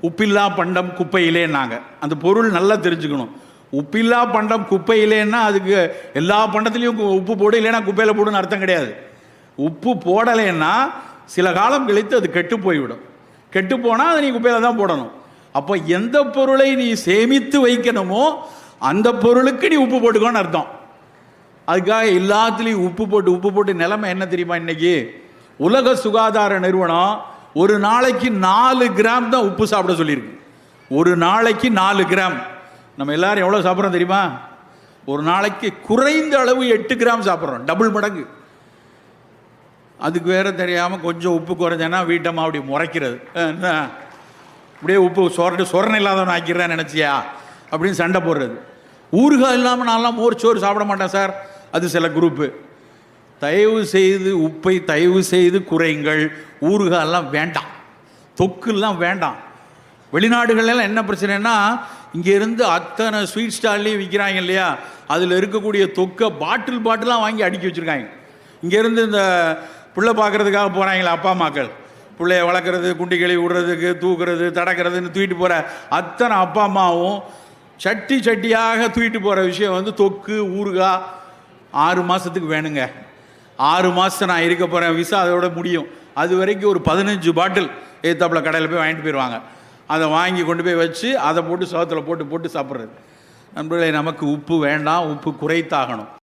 உப்பில்லா பண்டம் குப்பையிலேன்னாங்க. அந்த பொருள் நல்லா தெரிஞ்சுக்கணும். உப்பில்லா பண்டம் குப்பையிலேன்னா அதுக்கு எல்லா பண்டத்துலேயும் உப்பு போடு, இல்லைன்னா குப்பையில் போடுன்னு அர்த்தம் கிடையாது. உப்பு போடலைன்னா சில காலம் கழித்து அது கெட்டு போய்விடும். கெட்டு போனால் அதை நீ குப்பையில் தான் போடணும். அப்போ எந்த பொருளை நீ சேமித்து வைக்கணுமோ அந்த பொருளுக்கு நீ உப்பு போட்டுக்கோன்னு அர்த்தம். அதுக்காக எல்லாத்துலேயும் உப்பு போட்டு நிலைமை என்ன தெரியுமா? இன்னைக்கு உலக சுகாதார நிறுவனம் ஒரு நாளைக்கு 4 கிராம் தான் உப்பு சாப்பிட சொல்லியிருக்கு. ஒரு நாளைக்கு 4 கிராம். நம்ம எல்லாரும் எவ்வளோ சாப்பிட்றோம் தெரியுமா? ஒரு நாளைக்கு குறைந்த அளவு 8 கிராம் சாப்பிட்றோம், டபுள் மடங்கு. அதுக்கு வேற தெரியாமல் கொஞ்சம் உப்பு குறைஞ்சேன்னா வீட்டம்மா அப்படி முறைக்கிறது, அப்படியே உப்பு சொரணை இல்லாதவன் ஆக்கிறேன்னு நினச்சியா அப்படின்னு சண்டை போடுறது. ஊறுகாய் இல்லாமல் நான்லாம் மோர் சோறு சாப்பிட மாட்டேன் சார், அது சில குரூப்பு. தயவு செய்து உப்பை தயவு செய்து குறைங்கள். ஊறுகாயெல்லாம் வேண்டாம், தொக்குலாம் வேண்டாம். வெளிநாடுகள்லாம் என்ன பிரச்சனைனா, இங்கேருந்து அத்தனை ஸ்வீட் ஸ்டால்லையும் விற்கிறாங்க இல்லையா, அதில் இருக்கக்கூடிய தொக்கை பாட்டிலாக வாங்கி அடுக்கி வச்சுருக்காங்க. இங்கேருந்து இந்த பிள்ளை பார்க்குறதுக்காக போகிறாங்களே அப்பா அம்மாக்கள், பிள்ளைய வளர்க்குறது, குண்டி கழுவி விடுறதுக்கு, தூக்குறது, தடக்கிறதுன்னு தூக்கிட்டு போகிற அத்தனை அப்பா அம்மாவும் சட்டியாக தூக்கிட்டு போகிற விஷயம் வந்து தொக்கு ஊறுகாய் 6 மாதத்துக்கு வேணுங்க. 6 மாதம் நான் இருக்க போகிறேன், விசா அதோட முடியும். அது வரைக்கும் ஒரு 15 பாட்டில் ஏத்தாப்புல கடையில் போய் வாங்கிட்டு போயிடுவாங்க. அதை வாங்கி கொண்டு போய் வச்சு அதை போட்டு சோத்தில் போட்டு சாப்பிட்றது. நண்பர்களே, நமக்கு உப்பு வேண்டாம், உப்பு குறைத்தாகணும்.